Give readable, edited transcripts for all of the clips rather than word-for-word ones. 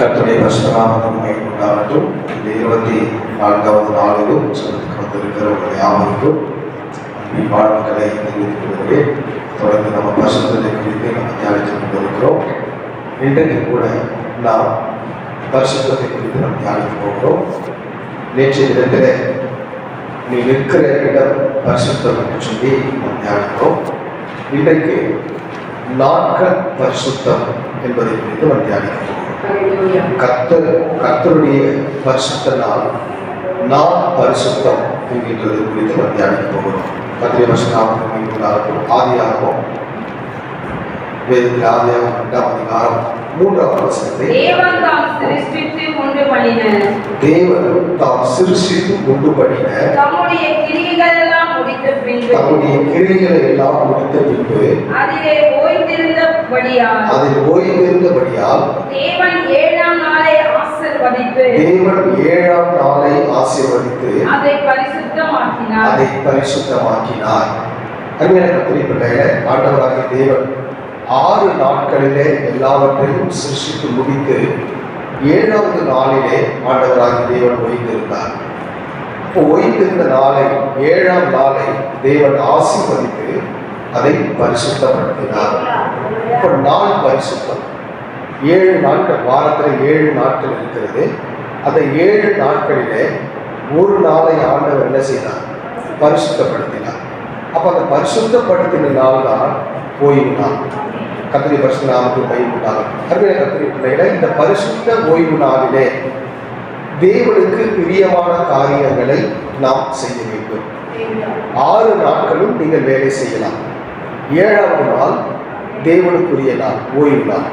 கர்த்தருடைய பரிசுத்தநாமத்தை உண்டாகட்டும். இந்த 24வது நாளிலும் சொல்லுக்கு வந்திருக்கிற உங்களுடைய யாவருக்கும் வாழ்த்துக்களை தெரிவித்துக் கொள்கிறேன். தொடர்ந்து நம்ம பரிசுத்தத்தை குறித்து நம்ம தியானித்துக் கொண்டிருக்கிறோம். இன்றைக்கு கூட நாம் பரிசுத்தத்தை குறித்து நம்ம தியானித்து போகிறோம். நேற்றைய தினத்தில் நீ நிற்கிற இடம் பரிசுத்தம் என்று சொல்லி நாம் தியானித்தோம். இன்றைக்கு நாட்கள் பரிசுத்தம் என்பதை குறித்து நாம் தியானிக்கிறோம். கர்த்தருடைய பரிசுத்த நாள் நான் பரிசுத்தம் என்கின்றது குறித்து நாம் தியானிக்க போகிறோம். கர்த்தருடைய பரிசுத்தம் ஆதியாகமம் வேதத்தில் ஆதியாகமம் 2ஆம் அதிகாரம் 3ஆம் வசனத்தை தேவன் தாம் சிருஷ்டித்து உண்டு பண்ணின தம்முடைய கிரியைகள் எல்லாம் முடித்த பின்பு அதிலே ஓய்ந்திருந்தபடியால் தேவன் 7ஆம் நாளை ஆசீர்வதித்து அதை பரிசுத்தமாக்கினார். அருமையான கர்த்தருடைய பிள்ளைகளே, ஆண்டவராகிய தேவன் 6 நாட்களிலே எல்லாவற்றையும் சிருஷ்டித்து முடித்து 7வது நாளிலே ஆண்டவராகிய தேவன் ஓய்ந்திருந்தார். இப்போ ஓய்ந்திருந்த நாளை 7ஆம் நாளை தேவன் ஆசீர்வதித்து அதை பரிசுத்தப்படுத்தினார். இப்போ நாள் பரிசுத்தம். 7 நாட்கள், வாரத்தில் 7 நாட்கள் இருக்கிறது. அந்த 7 நாட்களிலே ஒரு நாளை ஆண்டவர் என்ன செய்தார்? பரிசுத்தப்படுத்தினார். அப்போ அந்த பரிசுத்தப்படுத்தின நாள் தான் ஓய்வு நாள். கர்த்தருடைய பரிசுத்த நாமத்துக்கு மகிமை உண்டாகட்டும். அருமையான கர்த்தருடைய பிள்ளைகளே, இந்த பரிசுத்த ஓய்வு நாளிலே தேவனுக்கு பிரியமான காரியங்களை நாம் செய்ய வேண்டும். 6 நாட்களும் நீங்கள் வேலை செய்யலாம். 7வது நாள் தேவனுக்குரிய நாள், ஓய்வு நாள்.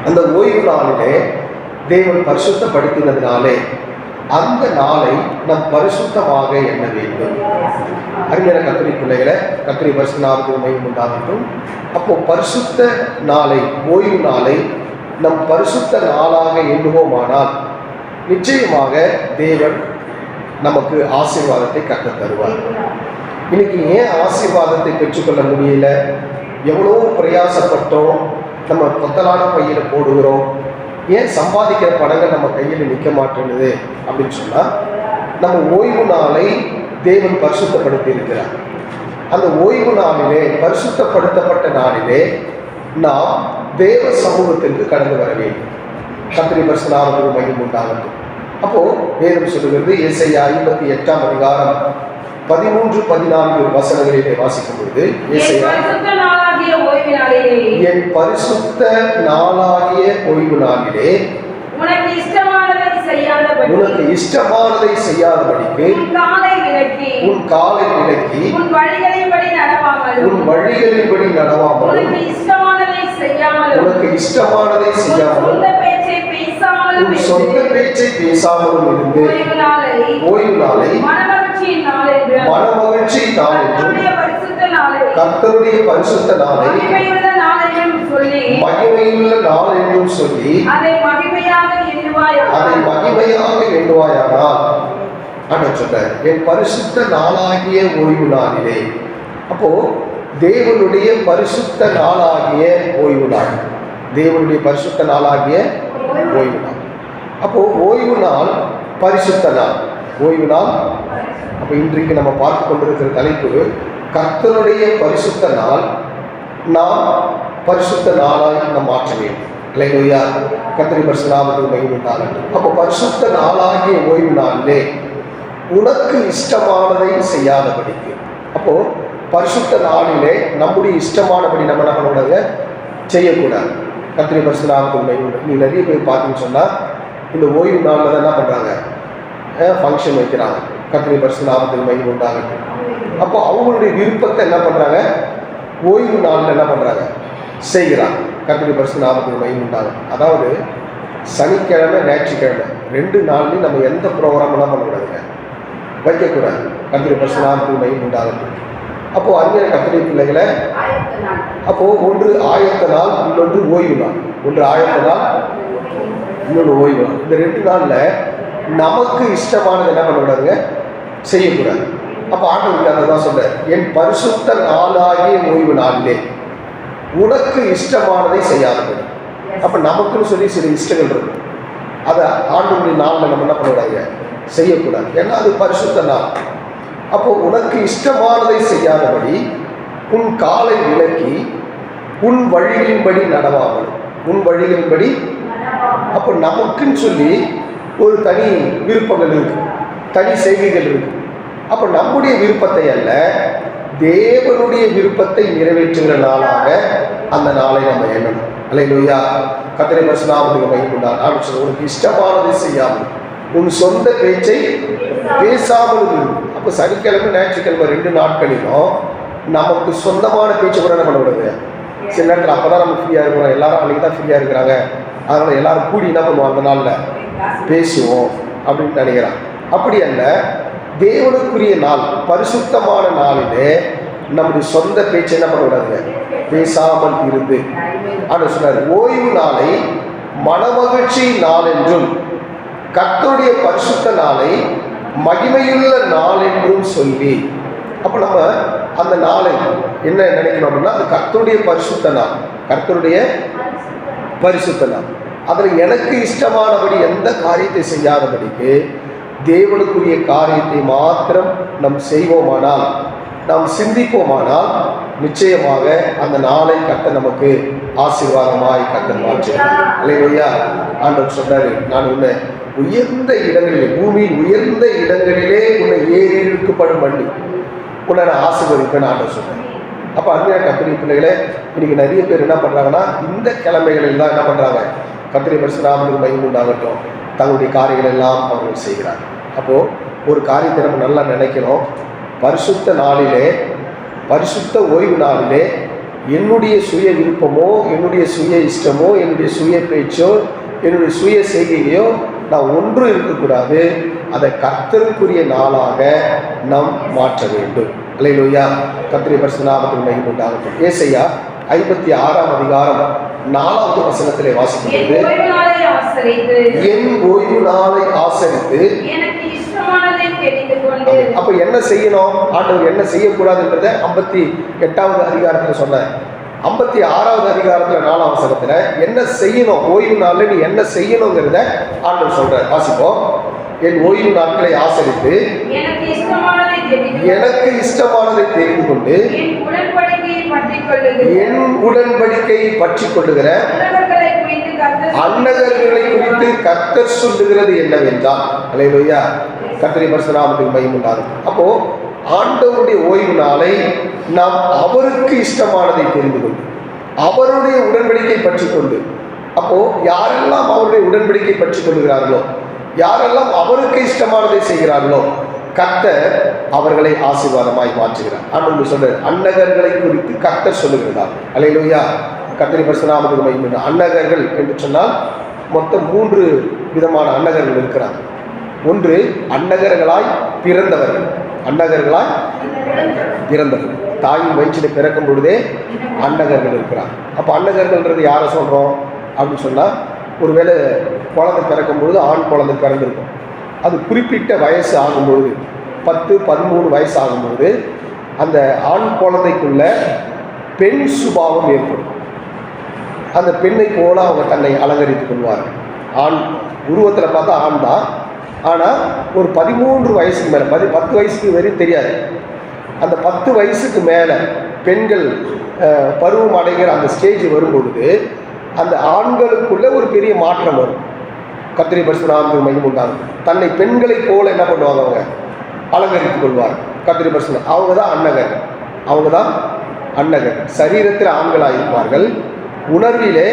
அந்த ஓய்வு நாளிலே தேவன் பரிசுத்தப்படுத்தினதினாலே அந்த நாளை நம் பரிசுத்தமாக எண்ண வேண்டும். அறிஞர கர்த்தருடைய பிள்ளைகளை, கர்த்தருடைய பரிசுத்த நாமத்துக்கு மகிமை உண்டாகட்டும். அப்போ பரிசுத்த நாளை, ஓய்வு நாளை நம் பரிசுத்த நாளாக எண்ணுவோமானால் நிச்சயமாக தேவன் நமக்கு ஆசீர்வாதத்தை கற்றுத் தருவார். இன்னைக்கு ஏன் ஆசீர்வாதத்தை பெற்றுக்கொள்ள முடியல? எவ்வளோ பிரயாசப்பட்டோம், நம்ம பொத்தலான பையில போடுகிறோம். ஏன் சம்பாதிக்கிற பணங்கள் நம்ம கையில் நிற்க மாட்டேங்குது அப்படின்னு சொன்னால், நம்ம ஓய்வு நாளை தேவன் பரிசுத்தப்படுத்தி இருக்கிறார். அந்த ஓய்வு நாளிலே, பரிசுத்தப்படுத்தப்பட்ட நாளிலே நாம் தேவ சமூகத்திற்கு கடந்து வர வேண்டும். கர்த்தருடைய பரிசுத்த நாமத்துக்கு மகிமை உண்டாகட்டும். அப்போ வேதம் சொல்லுகிறது, ஏசாயா 58ஆம் அதிகாரம் 13-14 வசனங்களிலே வாசிக்கும் பொழுது, ஏசாயா என் பரிசுத்த நாளாகிய ஓய்வு நாளிலே உனக்கு இஷ்டமானதை செய்யாதபடிக்கு உன் காலை விலக்கி உன் வழிகளின்படி நடவாமல் உனக்கு இஷ்டமானதை செய்யாமல் உன் சொந்த பேச்சை பேசாமலும் இருந்து ஓய்வு நாளை மனமகிழ்ச்சி நாள் என்றும் கர்த்தருடைய பரிசுத்த நாளை மகிமையுள்ள நாள் என்றும் சொல்லி அதை மகிமையாக எண்ணுவாயானால் சொல்றார், என் பரிசுத்த நாளாகிய ஓய்வு நாளிலே. அப்போ தேவனுடைய பரிசுத்த நாளாகிய ஓய்வு நாள், தேவனுடைய பரிசுத்த நாளாகிய ஓய்வு நாள். அப்போ ஓய்வு நாள் பரிசுத்த நாள், ஓய்வு நாள். அப்போ இன்றைக்கு நம்ம பார்த்து கொண்டிருக்கிற தலைப்பு கர்த்தருடைய பரிசுத்த நாள் நாம் பரிசுத்த நாளாய் நாம் மாற்ற வேண்டும். இல்லையா? கர்த்தருடைய பரிசுத்த நாமத்துக்கு மகிமை உண்டாகட்டும். அப்போ பரிசுத்த நாளாகிய ஓய்வு நாளிலே உனக்கு இஷ்டமானதை செய்யாதபடிக்கு. அப்போ பரிசுத்த நாளிலே நம்முடைய இஷ்டமானபடி நம்ம நம்மளோட செய்யக்கூடாது. கர்த்தருடைய பரிசுத்த நாமத்துக்கு மகிமை உண்டு. நீ நிறைய பேர் பார்த்தீங்கன்னு சொன்னால் இந்த ஓய்வு நாளில் தான் என்ன பண்ணுறாங்க? ஃபங்க்ஷன் வைக்கிறாங்க. கர்த்தருடைய பரிசுத்த நாமத்துக்கு மகிமை உண்டாகட்டும். அப்போ அவங்களுடைய விருப்பத்தை என்ன பண்ணுறாங்க? ஓய்வு நாளில் என்ன பண்ணுறாங்க? செய்கிறாங்க. கர்த்தருடைய பரிசுத்த நாமத்துக்கு மகிமை உண்டாகும். அதாவது சனிக்கிழமை, ஞாயிற்றுக்கிழமை 2 நாள்லையும் நம்ம எந்த ப்ரோக்ராம் என்ன பண்ணக்கூடாதுங்க, வைக்கக்கூடாது. கர்த்தருடைய பரிசுத்த நாமத்துக்கு மகிமை உண்டாகட்டும். அப்போது அருமையான கர்த்தருடைய பிள்ளைகளை, அப்போது ஒன்று ஆயத்த நாள், இன்னொன்று ஓய்வு நாள். ஒன்று ஆயத்த நாள், இன்னொன்று ஓய்வு நாள். இந்த 2 நாளில் நமக்கு இஷ்டமானது என்ன பண்ணக்கூடாதுங்க, செய்யக்கூடாது. அப்போ ஆண்டவர் தான் சொல்ற, என் பரிசுத்த நாளாகிய ஓய்வு நாளிலே உனக்கு இஷ்டமானதை செய்யாதபடி. அப்போ நமக்குன்னு சொல்லி சில இஷ்டங்கள் இருக்கும். அதை ஆண்டவருடைய நாளில் நம்ம என்ன பண்ணக்கூடாது, செய்யக்கூடாது. ஏன்னா அது பரிசுத்த நாள். அப்போ உனக்கு இஷ்டமானதை செய்யாதபடி உன் காலை விலக்கி உன் வழிகளின்படி நடவாமல், உன் வழிகளின்படி. அப்போ நமக்குன்னு சொல்லி ஒரு தனி விருப்பங்கள் இருக்கு, தனி செய்கைகள் இருக்கு. அப்போ நம்முடைய விருப்பத்தை அல்ல, தேவனுடைய விருப்பத்தை நிறைவேற்றுகிற நாளாக அந்த நாளை நம்ம எண்ணணும். அல்லேலூயா. கர்த்தருடைய பரிசுத்த நாமத்துக்கு மகிமை உண்டாகட்டும். உனக்கு இஷ்டமானதை செய்யாமல் உன் சொந்த பேச்சை பேசாமல் இருக்கு. அப்போ சனிக்கிழமை ஞாயிற்றுக்கிழமை 2 நாட்களிலும் நமக்கு சொந்தமான பேச்சு கூட என்ன பண்ண விடுது. சில நேரத்தில் அப்போ தான் நம்ம ஃப்ரீயாக இருக்கிறோம், எல்லாரும் அன்றைக்கி தான் ஃப்ரீயாக இருக்கிறாங்க, அதனால் எல்லாரும் கூடி என்ன பண்ணுவோம், அந்த நாளில் பேசுவோம் அப்படின்னு நினைக்கிறான். அப்படி அல்ல, தேவனுக்குரிய நாள், பரிசுத்தமான நாளிலே நம்முடைய சொந்த பேச்சை என்ன பண்ணக்கூடாதுங்க, பேசாமல் இருந்து. ஆனால் சொன்னார், ஓய்வு நாளை மனமகிழ்ச்சி நாள் என்றும் கர்த்தருடைய பரிசுத்த நாளை மகிமையுள்ள நாள் என்றும் சொல்லி. அப்போ நம்ம அந்த நாளை என்ன நினைக்கணும் அப்படின்னா, அது கர்த்தருடைய பரிசுத்த நாள், கர்த்தருடைய பரிசுத்த நாள். அதில் எனக்கு இஷ்டமானபடி எந்த காரியத்தை செய்யாதபடிக்கு தேவனுக்குரிய காரியத்தை மாத்திரம் நாம் செய்வோமானால், நாம் சிந்திப்போமானால், நிச்சயமாக அந்த நாளை கர்த்தர் நமக்கு ஆசீர்வாதமாய் கர்த்தர் மாற்றுகிறார். அல்லேலூயா. ஆண்டவர் சொன்னாரு, நான் உன்னை உயர்ந்த இடங்களிலே, பூமியின் உயர்ந்த இடங்களிலே உன்னை ஏறி இழுக்கப்படும் பண்ணி உன்னை நான் ஆசீர்வதிப்பேன் ஆண்டவர் சொன்னேன். அப்போ அருமையான கர்த்தருடைய பிள்ளைகளே, இன்னைக்கு நிறைய பேர் என்ன பண்ணுறாங்கன்னா, இந்த கிழமைகளில் தான் என்ன பண்ணுறாங்க, கர்த்தருடைய பரிசுத்த நாமத்துக்கு மகிமை உண்டாகட்டும், தங்களுடைய காரியங்கள் எல்லாம் அவர்கள் செய்கிறாங்க. அப்போது ஒரு காரியத்தை நம்ம நல்லா நினைக்கணும், பரிசுத்த நாளிலே, பரிசுத்த ஓய்வு நாளிலே என்னுடைய சுய விருப்பமோ, என்னுடைய சுய இஷ்டமோ, என்னுடைய சுய பேச்சோ, என்னுடைய சுய செய்கையோ நான் ஒன்றும் இருக்கக்கூடாது. அதை கர்த்தருக்குரிய நாளாக நாம் மாற்ற வேண்டும். அல்லேலூயா. கர்த்தருடைய பரிசுத்த நாமத்துக்கு மகிமை உண்டாகட்டும். ஏசாயா 56ஆம் அதிகாரம் 4வது வசனத்திலே வாசிக்கிறது, என் ஓய்வு நாளை ஆசரித்து. அப்ப என்ன செய்யணும், ஆண்டவர் என்ன செய்யக்கூடாதுன்றத 58வது அதிகாரத்தில் சொன்னார். 56வது அதிகாரத்தில் 4ஆம் வசனத்துல என்ன செய்யணும், ஓய்வு நாளில் நீ என்ன செய்யணுங்கிறத ஆண்டவர் சொல்றார். வாசிப்போம். என் ஓய்வு நாட்களை ஆசரித்து எனக்கு இஷ்டமானதை தெரிந்து கொண்டு என் உடன்படிக்கையை பற்றி கொள்ளுகிற அன்னகர்களை குறித்து கர்த்தர் சொல்லுகிறது என்னவென்றால். அல்லேலூயா. கர்த்தருடைய பரிசுத்த நாமத்துக்கு மகிமை உண்டாகட்டும். அப்போ ஆண்டவருடைய ஓய்வு நாளை நாம் அவருக்கு இஷ்டமானதை தெரிந்து கொண்டு, அவருடைய உடன்படிக்கை பற்றி கொண்டு, அப்போ யாரெல்லாம் அவருடைய உடன்படிக்கை பற்றி கொள்கிறார்களோ, யாரெல்லாம் அவருக்கு இஷ்டமானதை செய்கிறார்களோ, கர்த்தர் அவர்களை ஆசீர்வாதமாய் மாற்றுகிறார். ஆண்டவர் சொல்றார், அன்னகர்களை குறித்து கர்த்தர் சொல்லுகிறார். அல்லேலூயா. கர்த்தருடைய பரிசுத்த நாமத்துக்கு மகிமை. அன்னகர்கள் என்று சொன்னால் மொத்தம் 3 விதமான அன்னகர்கள் இருக்கிறாங்க. ஒன்று அன்னகர்களாய் பிறந்தவர்கள், அன்னகர்களாய் பிறந்தவர்கள், தாயின் வயிற்றில் பிறக்கும் பொழுதே அன்னகர்கள் இருக்கிறாங்க. அப்போ அன்னகர்கள்ன்றது யாரை சொல்கிறோம் அப்படின்னு சொன்னால், ஒருவேளை குழந்தை பிறக்கும் பொழுது ஆண் குழந்தை பிறந்திருக்கும், அது குறிப்பிட்ட வயசு ஆகும்பொழுது 10-13 வயசு ஆகும்பொழுது அந்த ஆண் குழந்தைக்குள்ள பெண் சுபாவம் ஏற்படும். அந்த பெண்ணை போல அவங்க தன்னை அலங்கரித்துக் கொள்வார்கள். ஆண் உருவத்தில் பார்த்தா ஆண் தான், ஆனால் ஒரு 13 வயசுக்கு மேலே, 10 வயசுக்கு வரையும் தெரியாது, அந்த 10 வயசுக்கு மேலே பெண்கள் பருவம் அடைகிற அந்த ஸ்டேஜ் வரும்பொழுது அந்த ஆண்களுக்குள்ள ஒரு பெரிய மாற்றம் வரும். கர்த்தருடைய பரிசுத்த நாமத்துக்கு மகிமை உண்டாகும். தன்னை பெண்களை போல என்ன பண்ணுவாங்க, அவங்க அலங்கரித்துக் கொள்வார். கர்த்தருடைய பரிசுத்த, அவங்க தான் அன்னகர், அவங்க தான் அன்னகர். சரீரத்தில் ஆண்களாக இருப்பார்கள், உணர்விலே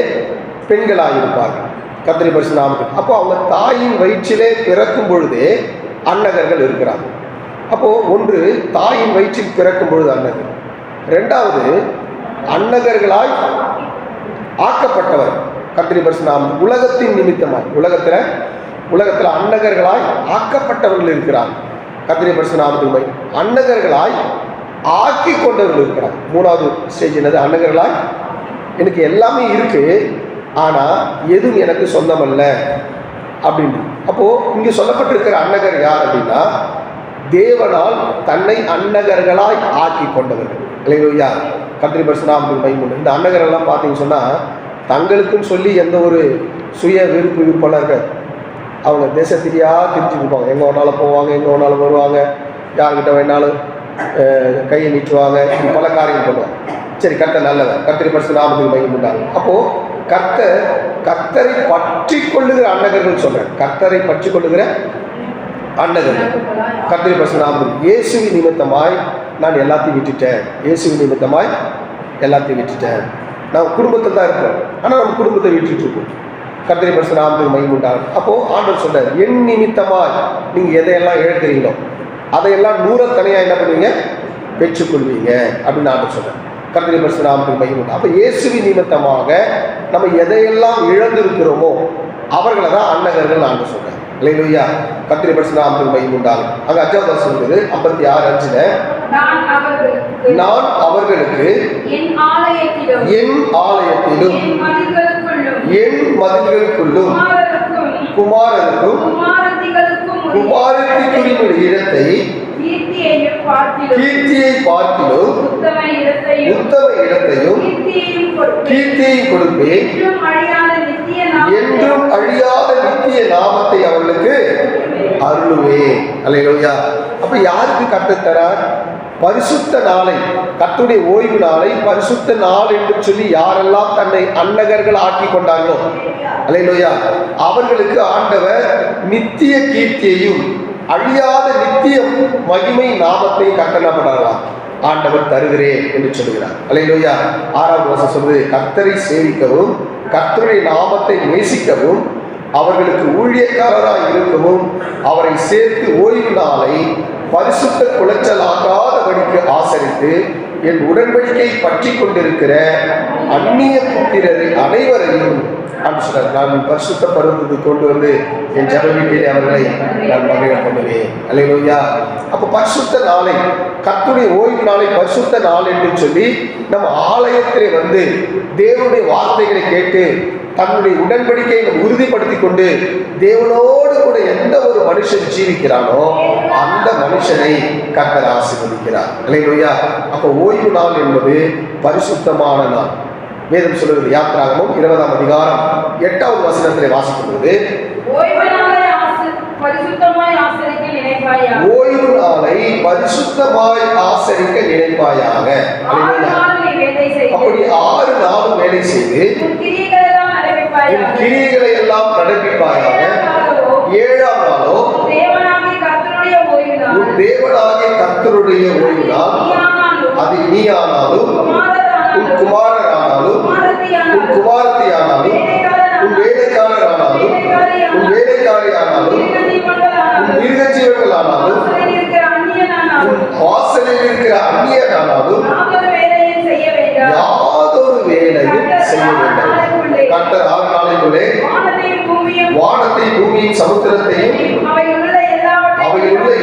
பெண்களாக இருப்பார்கள். கர்த்தருடைய பரிசுத்த நாமத்துக்கு. அப்போ அவங்க தாயின் வயிற்றிலே பிறக்கும் பொழுதே அன்னகர்கள் இருக்கிறாங்க. அப்போது ஒன்று தாயின் வயிற்றில் பிறக்கும் பொழுது அன்னகர், 2வது அன்னகர்களாய் ஆக்கப்பட்டவர். கர்த்தருடைய பரிசுத்த நாமத்துக்கு. உலகத்தின் நிமித்தமாய், உலகத்தில் அன்னகர்களாய் ஆக்கப்பட்டவர்கள் இருக்கிறார். கர்த்தருடைய பரிசுத்த நாமத்துக்கு. அன்னகர்களாய் ஆக்கி கொண்டவர்கள் இருக்கிறார். 3வது ஸ்டேஜ் என்னது, அன்னகர்களாய் எனக்கு எல்லாமே இருக்கு, ஆனால் எதுவும் எனக்கு சொந்தமல்ல அப்படின்னு. அப்போது இங்கே சொல்லப்பட்டிருக்கிற அன்னகர் யார் அப்படின்னா, தேவனால் தன்னை அன்னகர்களாய் ஆக்கி கொண்டவர்கள். இல்லையா? கர்த்தருடைய பரிசுத்த நாமத்துக்கு மகிமை. இந்த அன்னகரெல்லாம் பார்த்தீங்கன்னு சொன்னால், தங்களுக்குன்னு சொல்லி எந்த ஒரு சுய விருப்பெல்லாம் இருக்காது. அவங்க தேசத்திலேயா திரிச்சுட்டு இருப்பாங்க. எங்கே வேணாலும் போவாங்க, எங்கே வேணாலும் வருவாங்க, யார்கிட்ட வேணாலும் கையை நீட்டுவாங்க, பல காரியம் பண்ணுவாங்க. சரி, கர்த்தர் நல்லவர், கர்த்தரை பரிசுத்த நாமத்துக்கு மகிமை உண்டாகும். அப்போது கர்த்தரை பற்றி கொள்ளுகிற அன்னகர்கள் சொல்கிறேன். கர்த்தரை பற்றி கொள்ளுகிற அன்னகர்கள் கர்த்தரை பரிசுத்த நாமத்துக்கு இயேசுவின் நிமித்தமாய் நான் எல்லாத்தையும் விட்டுட்டேன். இயேசுவின் நிமித்தமாய் எல்லாத்தையும் விட்டுட்டேன். நான் குடும்பத்தில் தான் இருப்போம், ஆனால் நம்ம குடும்பத்தை விட்டுட்டு இருக்கோம். கர்த்தரை பரிசுத்த நாமத்துக்கு மகிமை உண்டாகும். அப்போது ஆண்டவர் சொல்றார், என் நிமித்தமாய் நீங்கள் எதையெல்லாம் இழக்கிறீங்களோ அதையெல்லாம் 100 தனியாக என்ன பண்ணுவீங்க, பெற்றுக்கொள்வீங்க அப்படின்னு ஆண்டவர் சொல்றார். கர்த்தரை பரிசுத்த நாமத்துக்கு மகிமை உண்டாகும். அப்போ இயேசுவின் நிமித்தமாக நம்ம எதையெல்லாம் இழந்திருக்கிறோமோ அவர்களை தான் அன்னகர்கள் ஆண்டவர் சொல்றார். அல்லேலூயா. கர்த்தரை பரிசுத்த நாமத்துக்கு மகிமை உண்டாகும். அங்கே 5வது வசனம் இருக்குது, 56:5 நான் அவர்களுக்கு என் ஆலயத்திலும் என் மதில்களுக்குள்ளும் குமாரருக்கும் குமாரத்திக்குரிய இடத்தை கீர்த்தியை பார்க்கிலும் உத்தம இடத்தையும் கீர்த்தியை கொடுப்பேன், என்றும் அழியாத நித்திய நாமத்தை அவர்களுக்கு அருளுவேன். அல்லேலூயா. அப்ப யாருக்கு கர்த்தர் தரார்? பரிசுத்த நாளை, கர்த்தருடைய ஓய்வு நாளை பரிசுத்த நாள் என்று சொல்லி யாரெல்லாம் தன்னை அன்னகர்கள் ஆக்கி கொண்டார்களோ, அல்லேலூயா, அவர்களுக்கு ஆண்டவர் நித்திய கீர்த்தியையும் அழியாத நித்திய மகிமை நாமத்தை கட்டணப்படலாம் ஆண்டவர் தருகிறேன் என்று சொல்கிறார். அல்லேலூயா. 6வது வசனம் சொல்வது, கர்த்தரை சேவிக்கவும் கர்த்தருடைய நாமத்தை நேசிக்கவும் அவர்களுக்கு ஊழியக்காரராக இருக்கவும் அவரை சேர்த்து ஓய்வு நாளை பரிசுத்த குலைச்சலாகாதபடிக்கு ஆசரித்து என் உடன்படிக்கை பற்றி கொண்டிருக்கிற அந்நிய புத்திரரை அனைவரையும் நான் பரிசுத்த பருவத்துக்கு கொண்டு வந்து என் ஜப வீட்டிலே அவர்களை நான் மகிழ பண்ணுவேன். அல்லேலூயா. அப்போ பரிசுத்த நாளை, கர்த்தருடைய ஓய்வு நாளை பரிசுத்த நாள் என்று சொல்லி நம்ம ஆலயத்திலே வந்து தேவனுடைய வார்த்தைகளை கேட்டு தன்னுடைய உடன்படிக்கையை உறுதிப்படுத்தி கொண்டு தேவனோடு கூட எந்த ஒரு மனுஷன் ஜீவிக்கிறானோ அந்த மனுஷனை கர்த்தர் ஆசீர்வதிக்கிறார். அல்லேலூயா. அப்போ ஓய்வு நாள் என்பது பரிசுத்தமான நாள். வேதம் சொல்லுவது யாத்திராகமம் 20ஆம் அதிகாரம் 8வது வசனத்திலே வாசிக்கிறது, ஓய்வு நாளை பரிசுத்தமாய் ஆசரிக்க நினைப்பாயாக. அப்படி 6 நாளும் வேலை செய்து கிரியைகளை எல்லாம் நடப்பிப்பாயாக. 7ஆம் நாளோ உன் தேவனாகிய கர்த்தருடைய ஓய்வு நாள். அது நீ ஆனாலும் உன் குமாரரானாலும் உன் குமாரத்தியானாலும் உன் வேலைக்காரரானாலும் உன் வேலைக்காரியானாலும் உன் மிருகஜீவர்கள் ஆனாலும் உன் வாசலில் இருக்கிற அந்நியனானாலும் யாதொரு வேலையும் செய்ய வேண்டும். கர்த்தர் 6 நாளைக்குள்ளே வானத்தையும் பூமியின் சமுத்திரத்தையும் அவையில் உள்ள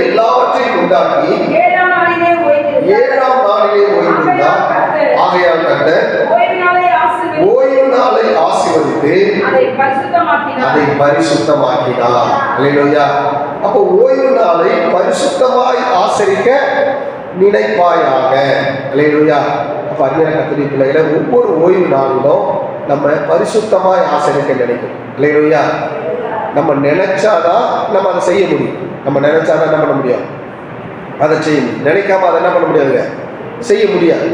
எல்லாவற்றையும் உண்டாக்கி 7ஆம் நாளிலே ஓய்ந்திருந்தார். ஆகையால் கர்த்தர் ஓய்வு நாளை ஆசீர்வதித்து அதை பரிசுத்தமாக்கினார். அல்லேலூயா. அப்போ ஓய்வு நாளை பரிசுத்தமாய் ஆசரிக்க நினைப்பாயாக. அல்லேலூயா. அப்போ அருமையான கர்த்தருடைய பிள்ளைகளை ஒவ்வொரு ஓய்வு நாளிலும் நம்ம பரிசுத்தமாய் ஆசரிக்க நினைக்கணும். அல்லேலூயா. நம்ம நினைச்சாதான் நம்ம அதை செய்ய முடியும். நம்ம நினைச்சாதான் என்ன பண்ண முடியும், அதை செய்யணும். நினைக்காம அதை என்ன பண்ண முடியாதுங்க, செய்ய முடியாது.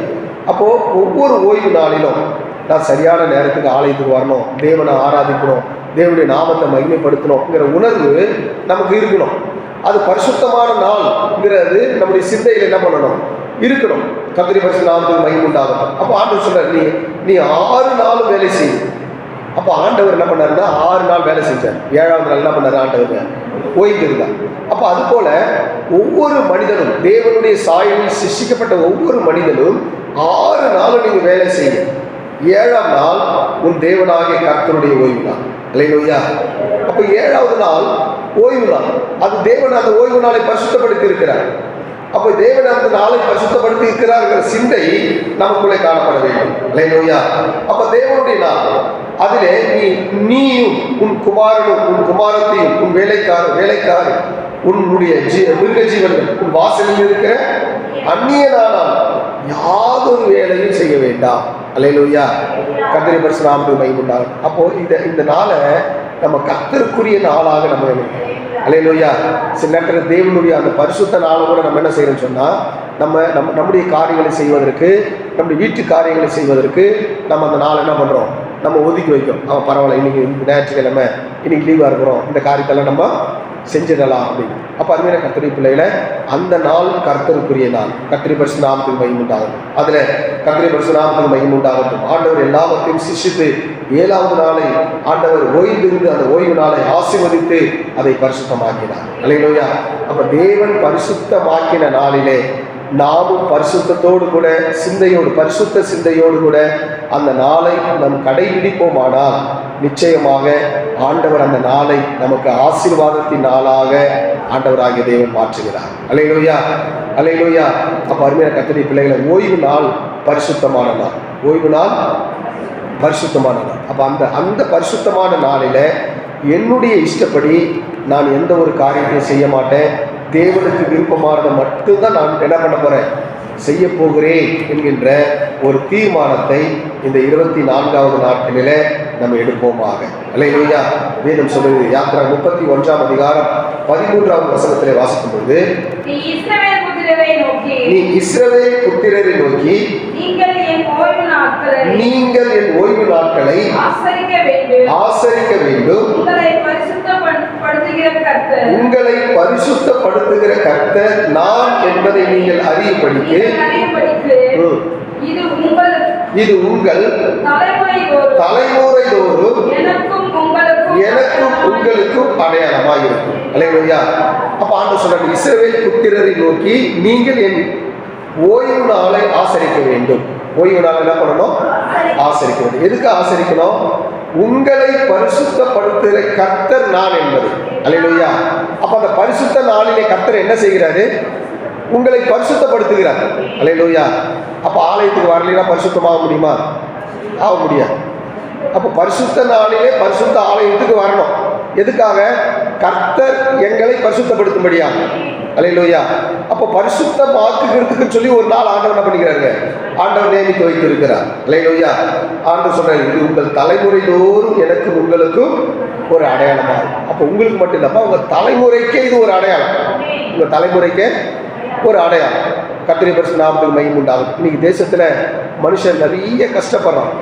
அப்போது ஒவ்வொரு ஓய்வு நாளிலும் நான் சரியான நேரத்துக்கு ஆலயத்துக்கு வரணும், தேவனை ஆராதிக்கணும், தேவனுடைய நாமத்தை மகிமைப்படுத்தணுங்கிற உணர்வு நமக்கு இருக்கணும். அது பரிசுத்தமான நாள்ங்கிறது நம்முடைய சிந்தையில் என்ன பண்ணணும், இருக்கணும். கர்த்தருடைய பரிசுத்த நாமத்துக்கு மகிமை உண்டாகட்டும். அப்போ ஆண்டவர் சொல்றார், நீ 6 நாளும் வேலை செய்யும். அப்போ ஆண்டவர் என்ன பண்ணாருன்னா 6 நாள் வேலை செஞ்சார். 7ஆவது நாள் என்ன பண்ணார், ஆண்டவர் ஓய்ந்திருந்தார். அப்போ அது போல ஒவ்வொரு மனிதனும் தேவனுடைய சாயலில் சிருஷ்டிக்கப்பட்ட ஒவ்வொரு மனிதனும் 6 நாளும் நீங்கள் வேலை செய்யும். 7ஆம் நாள் உன் தேவனாகிய கர்த்தருடைய ஓய்வு நாள். அல்லேலூயா. அப்போ 7ஆவது நாள் ஓய்வு நாள். அது தேவன் அந்த ஓய்வு நாளை பரிசுத்தப்படுத்தி இருக்கிறார். அப்போ தேவன் அந்த நாளை பரிசுத்தப்படுத்தி இருக்கிறார்கிற சிந்தை நமக்குள்ளே காணப்பட வேண்டும். அல்லேலூயா. அப்போ தேவனுடைய நாள், அதிலே நீயும் உன் குமாரனும் உன் குமாரத்தையும் உன் வேலைக்காரி உன்னுடைய மிருக ஜீவன்கள் உன் வாசலில் இருக்கிற அந்நியனானால் யாதொரு வேலையும் செய்ய வேண்டாம். அல்லேலூயா. கர்த்தருடைய பரிசுத்த நாமத்துக்கு மகிமை உண்டாகட்டும். அப்போ இந்த நாளை நம்ம கர்த்தருக்குரிய நாளாக நம்ம அல்லேலூயா. சில நேரத்தில் தேவனுடைய அந்த பரிசுத்த நாளை கூட நம்ம என்ன செய்யணும்னு சொன்னால், நம்முடைய காரியங்களை செய்வதற்கு, நம்முடைய வீட்டு காரியங்களை செய்வதற்கு நம்ம அந்த நாளை என்ன பண்ணுறோம், நம்ம ஒதுக்கி வைக்கும். பரவாயில்ல, இன்னைக்கு ஞாயிற்றுக்கிழமை, இன்னைக்கு லீவாக இருக்கிறோம், இந்த காரியத்தெல்லாம் நம்ம செஞ்சிடலாம் அப்படின்னு. அப்போ அருமையான கர்த்தருடைய பிள்ளைகளை, அந்த நாள் கர்த்தருக்குரிய நாள். கர்த்தருடைய பரிசுத்த நாமத்துக்கு மகிமை உண்டாகட்டும். அதில் கர்த்தருடைய பரிசுத்த நாமத்துக்கு மகிமை உண்டாகட்டும். ஆண்டவர் எல்லாவற்றையும் சிருஷ்டித்து 7வது நாளை ஆண்டவர் ஓய்ந்திருந்து அந்த ஓய்வு நாளை ஆசீர்வதித்து அதை பரிசுத்தமாக்கினார். அல்லேலூயா. அப்போ தேவன் பரிசுத்தமாக்கின நாளிலே நாமும் பரிசுத்தத்தோடு கூட பரிசுத்த சிந்தையோடு கூட அந்த நாளை நம் கடைபிடிப்போமானால் நிச்சயமாக ஆண்டவர் அந்த நாளை நமக்கு ஆசீர்வாதத்தின் நாளாக ஆண்டவராகிய தேவன் மாற்றுகிறார். அல்லேலூயா, அல்லேலூயா. அப்போ அருமையான கர்த்தருடைய பிள்ளைகளை, ஓய்வு நாள் பரிசுத்தமான நாள். ஓய்வு நாள் பரிசுத்தமான நாள். அப்போ அந்த பரிசுத்தமான நாளில் என்னுடைய இஷ்டப்படி நான் எந்த ஒரு காரியத்தையும் செய்ய மாட்டேன். தேவனுக்கு விருப்பமானதை மட்டும்தான் நான் என்ன பண்ண போகிறேன், செய்ய போகிறேன் என்கின்ற ஒரு தீர்மானத்தை இந்த 24வது நாட்களிலே நம்ம எடுப்போமாக. அல்லேலூயா. வேதம் சொல்லுது, யாத்திரா 31ஆம் அதிகாரம் 13வது வசனத்திலே வாசிக்கும் பொழுது, நீ இஸ்ரவேல் புத்திரரை நோக்கி நீங்கள் என் ஓய்வு நாட்களை ஆசரிக்க வேண்டும், உங்களை பரிசுத்தப்படுத்துகிற கர்த்தர் நான் என்பதை நீங்கள் அறியும்படிக்கு இது உங்கள் தலைமுறை தோறும் எனக்கும் உங்களுக்கும் அடையாளமாக இருக்கும். அல்லேலூயா. அப்ப ஆண்டவர் சொல்றாரு, இஸ்ரவேல் புத்திரரை நோக்கி நீங்கள் என் ஓய்வு நாளை ஆசரிக்க வேண்டும். ஓய்வு நாள் என்ன பண்ணணும், ஆசரிக்க வேண்டும். எதுக்கு ஆசரிக்கணும், உங்களை பரிசுத்தப்படுத்துகிற கர்த்தர் நான் என்பது. அல்லேலூயா. அப்ப அந்த பரிசுத்த நாளிலே கர்த்தர் என்ன செய்கிறாரு, உங்களை பரிசுத்தப்படுத்துகிறார். அல்லேலூயா. அப்ப ஆலயத்துக்கு வரலைன்னா பரிசுத்தமாக முடியுமா, ஆக முடியாது. அப்ப பரிசுத்த நாளிலே பரிசுத்த ஆலயத்துக்கு வரணும். எதுக்காக, கர்த்தர் எங்களை பரிசுத்தப்படுத்தும்படியா. அல்லேலூயா. அப்போ பரிசுத்தமாக்குகிறதுக்கு சொல்லி ஒரு நாள் ஆண்டவர் என்ன பண்ணிக்கிறாங்க, ஆண்டவர் நியமித்து வைத்திருக்கிறார். அல்லேலூயா. ஆண்டவர் சொன்னார், இது உங்கள் தலைமுறை தோறும் எனக்கும் உங்களுக்கும் ஒரு அடையாளமாக இருக்கும். அப்போ உங்களுக்கு மட்டும் இல்லப்பா, உங்கள் தலைமுறைக்கே இது ஒரு அடையாளம். உங்கள் தலைமுறைக்கே ஒரு அடையாளம். கர்த்தருடைய பரிசுத்த நாமத்துக்கு மகிமை உண்டாகும். இன்னைக்கு தேசத்தில் மனுஷன் நிறைய கஷ்டப்படுறான்.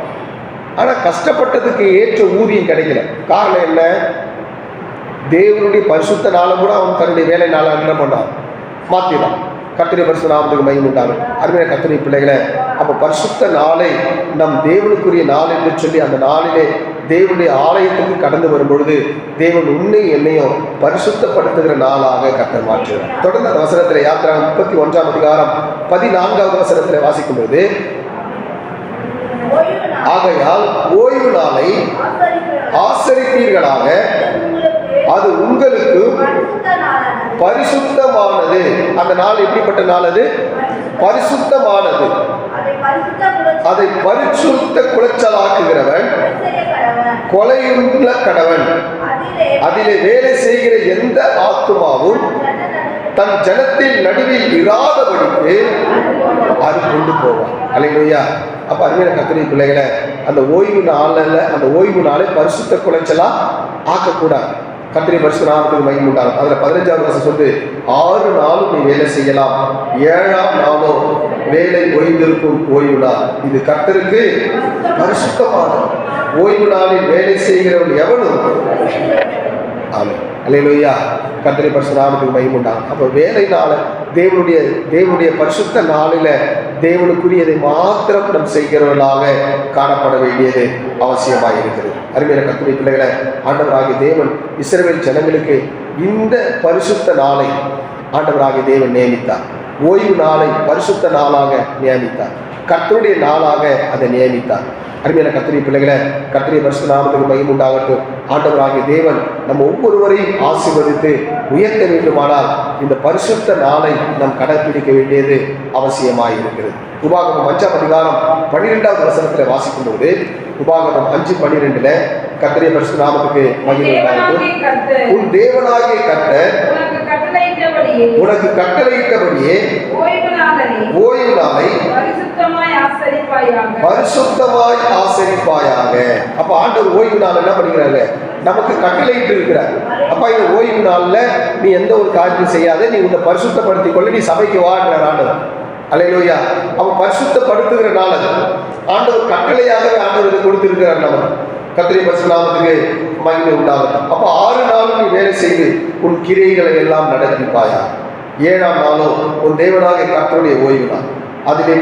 ஆனால் கஷ்டப்பட்டதுக்கு ஏற்ற ஊதியம் கிடைக்கல. காரணம் என்ன, தேவனுடைய பரிசுத்த நாளை கூட அவன் தன்னுடைய வேலை நாளை என்ன பண்ணான், மாற்றினான். கர்த்தருடைய பரிசுத்த நாமத்துக்கு மகிமை உண்டாகும். அருமையான கர்த்தருடைய பிள்ளைகளை, அப்போ பரிசுத்த நாளை நம் தேவனுக்குரிய நாள் என்று சொல்லி அந்த நாளிலே தேவனுடைய ஆலயத்துக்கு கடந்து வரும் பொழுது தேவன் உன்னை என்னையும் பரிசுத்தப்படுத்துகிற நாளாக கர்த்தர் மாற்றுகிறார். தொடர்ந்து அந்த வசனத்தில் யாத்திரா 31ஆம் அதிகாரம் 14வது வசனத்தில் வாசிக்கும் பொழுது, ஆகையால் ஓய்வு நாளை ஆசரிப்பீர்களாக, அது உங்களுக்கு பரிசுத்தமானது. அந்த நாள் எப்படிப்பட்ட நாள், அது பரிசுத்தமானது. அதை பரிசுத்த குலைச்சலாக்குகிறவன் கொலையுள்ள கடவன். அதிலே வேலை செய்கிற எந்த ஆத்துமாவும் தன் ஜனத்தின் நடுவில் இராதபடிக்கு அது கொண்டு போவான். அல்லேலூயா. அப்ப அருமையான கர்த்தருடைய பிள்ளைகளை, அந்த ஓய்வு நாளை பரிசுத்த குலைச்சலா ஆக்கக்கூடாது. கர்த்தருடைய பரிசுத்த நாமத்துக்கு மகிமை உண்டாகும். அதுல 15வது வசனம் சொல்லுது, 6 நாளும் நீ வேலை செய்யலாம், 7ஆம் நாளோ வேலை ஓய்ந்திருக்கும் ஓய்வு நாள். இது கர்த்தருக்கு பரிசுத்தமான ஓய்வு நாளில் வேலை செய்கிறவன் எவனும். ஆமென். அல்லேலூயா. கர்த்தருடைய பரிசுத்த நாமத்துக்கு மகிமை உண்டாகும். அப்போ வேலை நாள் தேவனுடைய பரிசுத்த நாளில் தேவனுக்குரியதை மாத்திரம் நம் செய்கிறவர்களாக காணப்பட வேண்டியது அவசியமாக இருக்கிறது. அருமையான கர்த்தருடைய பிள்ளைகளை, ஆண்டவராகிய தேவன் இஸ்ரவேல் ஜனங்களுக்கு இந்த பரிசுத்த நாளை ஆண்டவராகிய தேவன் நியமித்தார். ஓய்வு நாளை பரிசுத்த நாளாக நியமித்தார். கர்த்தருடைய நாளாக அதை நியமித்தார். அருமையான கர்த்தருடைய பிள்ளைகளை, கர்த்தருடைய பரிசுத்த நாமத்துக்கு மகிமை உண்டாகட்டும். ஆண்டவராகிய தேவன் நம்ம ஒவ்வொருவரையும் ஆசீர்வதித்து உயர்த்த வேண்டுமானால் இந்த பரிசுத்த நாளை நாம் கடைபிடிக்க வேண்டியது அவசியமாக இருக்கிறது. உபாகமம் 5ஆம் அதிகாரம் 12வது வசனத்தில் வாசிக்கும் போது, உபாகமம் 5:12 கர்த்தருடைய பரிசுத்த நாமத்துக்கு மகிமை உண்டாகட்டும். உன் தேவனாகிய கர்த்தர் உனக்கு கட்டளையிட்டபடியே ஓய்வு நாளை பரிசுத்தமாய் ஆசரிப்பாயாக. அப்ப ஆண்டவர் ஓய்வு நாள் என்ன பண்ணிக்கிறாங்க, நமக்கு கட்டளையிட்டு இருக்கிறார். அப்ப இந்த ஓய்வு நாள்ல நீ எந்த ஒரு காரியத்தையும் செய்யாத, நீ உன்னை பரிசுத்தப்படுத்திக் கொள்ள, நீ சபைக்கு வாடுறார் ஆண்டவர். அல்லேலூயா. அப்ப பரிசுத்தப்படுத்துகிற நாள் அது. ஆண்டவர் கட்டளையாகவே ஆண்டவர் கொடுத்திருக்கிறார் நமக்கு. கர்த்தருடைய பரிசுத்த நாமத்துக்கு மகிமை உண்டாகட்டும். அப்ப 6 நாளும் நீ வேலை செய்து உன் கிரியைகளை எல்லாம் நடத்திப்பாயா. 7ஆம் நாளும் உன் தேவனாகிய கர்த்தருடைய ஓய்வு நாள். அதிலே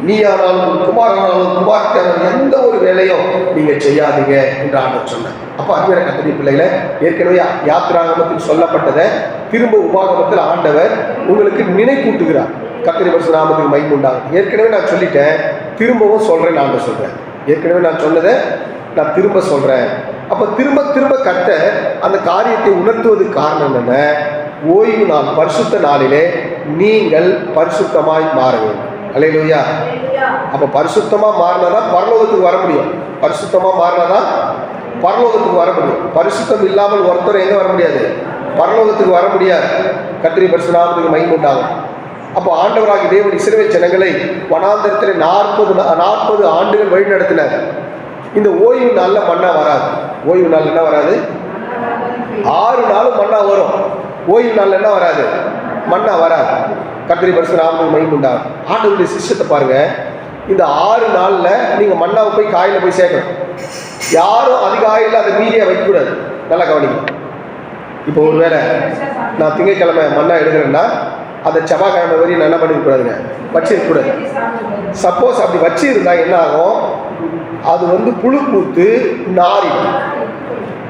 நீயானாலும் உன் குமாரனாலும் குமார்த்தாலும் எந்த ஒரு வேலையும் நீங்க செய்யாதீங்க என்று ஆண்டவர் சொன்னார். அப்ப அருமையான கர்த்தருடைய பிள்ளைகளை, ஏற்கனவே யாத்திராகமத்தில் சொல்லப்பட்டதை திரும்ப உபாகமத்தில் ஆண்டவர் உங்களுக்கு நினைப்பூட்டுகிறார். கர்த்தருடைய பரிசுத்த நாமத்துக்கு மகிமை உண்டாகும். ஏற்கனவே நான் சொல்லிட்டேன், திரும்பவும் சொல்றேன். நான் சொல்றேன், ஏற்கனவே நான் சொன்னதை நான் திரும்ப சொல்றேன். அப்ப திரும்ப திரும்ப கர்த்தர் அந்த காரியத்தை உணர்த்துவதற்கு காரணம் என்ன? ஓய்வு நாள், பரிசுத்த நாளிலே நீங்கள் பரிசுத்தமாய் மாற வேண்டும். அல்லேலூயா. அப்ப பரிசுத்தமா மாறினாதான் பரலோகத்துக்கு வர முடியும். பரிசுத்தமா மாறினாதான் பரலோகத்துக்கு வர முடியும். பரிசுத்தம் இல்லாமல் ஒருத்தர் எங்க வர முடியாது, பரலோகத்துக்கு வர முடியாது. கர்த்தருடைய பரிசுத்த நாமத்துக்கு மகிமை உண்டாகும். அப்போ ஆண்டவராகிய தேவன் இஸ்ரவேல் ஜனங்களை வனாந்தரத்தில் 40 ஆண்டுகள் வழி நடத்தினார். இந்த ஓய்வு நாள்ல மன்னா வராது. ஓய்வு நாள் என்ன வராது? 6 நாளும் மன்னா வரும். ஓய்வு நாள்ல என்ன வராது? மன்னா வராது. கர்த்தருடைய பரிசுத்த நாமத்துக்கு மகிமை உண்டாகும். ஆண்டவருடைய சிஸ்டத்தை பாருங்க. இந்த 6 நாள்ல நீங்க மன்னாவை போய் காயில போய் சேர்க்கணும். யாரும் அதிக ஆயில அதை மீறியா வைக்கக்கூடாது. நல்லா கவனிக்கணும். இப்போ ஒருவேளை நான் திங்கட்கிழமை மன்னா எடுக்கிறேன்னா அதை செவ்வாய்க்கிழமை வரையும் நான் என்ன பண்ணிருக்கூடாதுங்க, வச்சிருக்கக்கூடாது. சப்போஸ் அப்படி வச்சிருந்தா என்ன ஆகும்? அது புழு பூத்து நாரிடும்,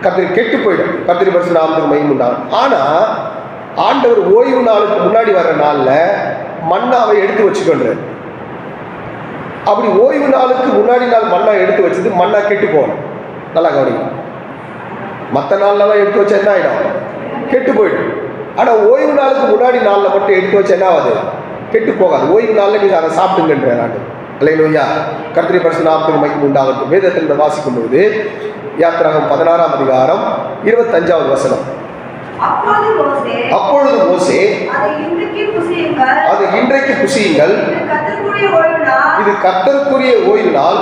கத்திரி கெட்டு போயிடும். கத்திரி பரிசுத்த நாமத்துக்கு மகிமை உண்டாகும். ஆனா ஆண்டவர் ஓய்வு நாளுக்கு முன்னாடி வர்ற நாள்ல மன்னாவை எடுத்து வச்சுக்கொண்டார். அப்படி ஓய்வு நாளுக்கு முன்னாடி நாள் மன்னா எடுத்து வச்சது மன்னா கெட்டு போகணும். நல்லா கவனிக்கணும். மற்ற நாள்லாம் எடுத்து வச்சா என்ன ஆகிடும்? கெட்டு போயிடும். ஆனால் ஓய்வு நாளுக்கு முன்னாடி நாளில் மட்டும் எடுத்து வச்சா என்ன ஆகுது? கெட்டு போகாது. ஓய்வு நாளில் நீங்கள் அதை சாப்பிட்டுங்கன்ற நாடு. அல்லேலூயா. கர்த்தருடைய பரிசுத்த நாமத்துக்கு மகிமை உண்டாகட்டும். வேதத்தில் வாசிக்கும் பொழுது யாத்திராகமம் 16ஆம் அதிகாரம் 25வது வசனம். அப்பொழுது மோசே அது இன்றைக்கு புசியுங்கள், இது கர்த்தருக்குரிய ஓய்வு நாள்,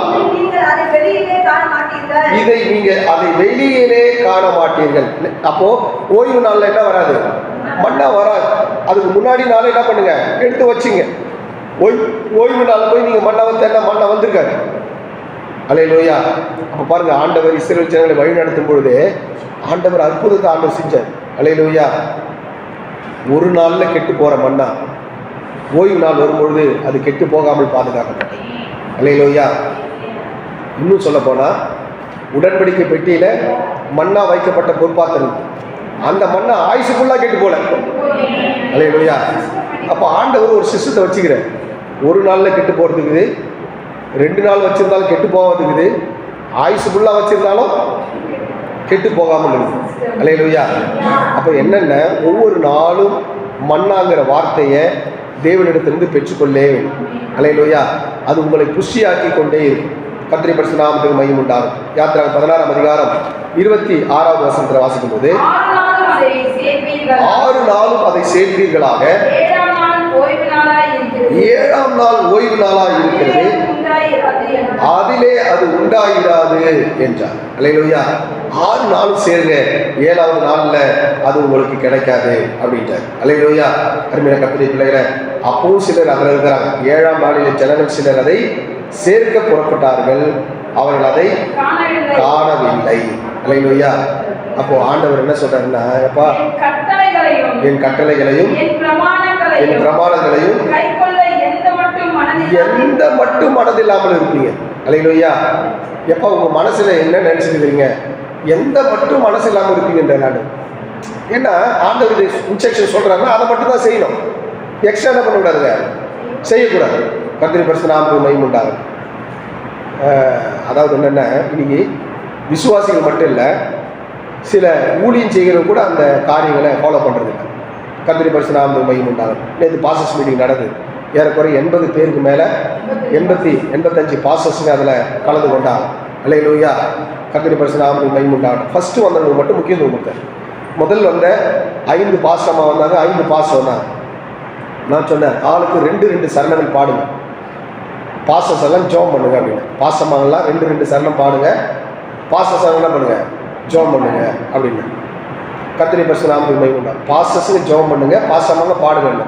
இதை நீங்கள் அதை வெளியிலே காண மாட்டீர்கள். அப்போ ஓய்வு நாள்ல என்ன வராது? மன்னா வராது. அதுக்கு முன்னாடி நாள் என்ன பண்ணுங்க, எடுத்து வச்சுங்க. ஓய்வு நாள் போய் நீங்க மன்னா வந்து மன்னா வந்திருக்காரு. அல்லேலூயா. அப்ப பாருங்க, ஆண்டவர் இஸ்ரவேல் ஜனங்களை வழி நடத்தும் பொழுது ஆண்டவர் அற்புதத்தை ஆண்டவர் செஞ்சார். அல்லேலூயா. ஒரு நாள்ல கெட்டு போற மன்னா ஓய்வு நாள் வரும்பொழுது அது கெட்டு போகாமல் பாதுகாக்கப்பட்டது. அல்லேலூயா. இன்னும் சொல்ல போனா உடன்படிக்கை பெட்டியில மன்னா வைக்கப்பட்ட பொற்பாத்திரம், அந்த மண்ணை ஆயுசுக்குள்ளா கெட்டு போல. அல்லேலூயா. அப்போ ஆண்டவர் ஒரு சிஸ்டத்தை வச்சுக்கிறார். ஒரு நாளில் கெட்டு போகிறதுக்குது, 2 நாள் வச்சிருந்தாலும் கெட்டு போகிறதுக்குது, ஆயுசுக்குள்ளா வச்சிருந்தாலும் கெட்டு போகாமல் இருக்குது. அல்லேலூயா. அப்போ என்னென்ன, ஒவ்வொரு நாளும் மன்னாங்கிற வார்த்தையை தேவனிடத்திலிருந்து பெற்றுக்கொள்ளே வேண்டும். அல்லேலூயா. அது உங்களை புஷ்டியாக்கி கொண்டே இருக்கும். கர்த்தருடைய பரிசுத்த நாமத்துக்கு மகிமை உண்டாகும். யாத்திராகமம் 16ஆம் அதிகாரம் 26வது வசனத்தில் வாசிக்கும் போது 6 நாளும் அதை சேர்ப்பீர்களாக, 7ஆம் நாள் ஓய்வு நாளாய் இருக்கிறது, அதிலே அது உண்டாயிராது என்றார். அல்லேலூயா. 6 நாளும் சேருங்க, 7வது நாள்ல அது உங்களுக்கு கிடைக்காது அப்படின்ட்டார். அல்லேலூயா. அருமையான கர்த்தருடைய பிள்ளைகளை, அப்பவும் சிலர் அதில் இருக்கிறாங்க. 7ஆம் நாளிலே ஜனங்கள் சிலர் அதை சேர்க்க புறப்பட்டார்கள், அவர்கள் அதை காணவில்லை. அல்லேலூயா. அப்போ ஆண்டவர் என்ன சொல்றாருன்னா, அப்பா என் கட்டளைகளையும் என் பிரமாணங்களையும் எந்த மட்டும் மனதில்லாமல் இருப்பீங்க. அல்லேலூயா. எப்ப உங்க மனசுல என்ன நினைச்சிருக்கிறீங்க, எந்த மட்டும் மனசு இல்லாமல் இருப்பீங்கன்ற நாடு. ஏன்னா ஆண்டவர் இன்ஸ்ட்ரக்ஷன் சொல்றாங்கன்னா அதை மட்டும் தான் செய்யணும். எக்ஸ்ட்ரா என்ன பண்ணக்கூடாதுங்க, செய்யக்கூடாது. கர்த்தருடைய பரிசுத்த நாமத்துக்கு மகிமை உண்டாகும். அதாவது என்னென்ன, இன்னைக்கு விசுவாசிகள் மட்டும் இல்லை, சில ஊழியம் செய்கிறவங்க கூட அந்த காரியங்களை ஃபாலோ பண்ணுறது இல்லை. கர்த்தருடைய பரிசுத்த நாமத்துக்கு மகிமை உண்டாகும். நேற்று பாஸ்டர்ஸ் மீட்டிங் நடந்தது. ஏறக்குறைய 80 பேருக்கு மேலே 85 பாஸ்டர்ஸுங்க அதில் கலந்து கொண்டாங்க. அல்லேலூயா. கர்த்தருடைய பரிசுத்த நாமத்துக்கு மகிமை உண்டாகும். ஃபர்ஸ்ட் வந்தவங்களுக்கு மட்டும் முக்கியத்துவம் கொடுத்தார். முதல் வந்த 5 பாஸ்டர்மா வந்தாங்க, 5 பாஸ்டர் வந்தாங்க. நான் சொன்னேன், ஆளுக்கு 2 சரணங்கள் பாடுங்க. பாஸ்டர்ஸ் எல்லாம் ஜோம் பண்ணுங்க அப்படின்னு. பாசமாகலாம் 2 சரணம் பாடுங்க, பாஸ்டர்ஸ் எல்லாம் என்ன பண்ணுங்க, ஜோம் பண்ணுங்க அப்படின்னு. கர்த்தருடைய பரிசுத்த நாமத்துக்கு மகிமை உண்டாகட்டும். பாஸ்டர்ஸுக்கு ஜோம் பண்ணுங்க, பாசமாக பாடுங்க.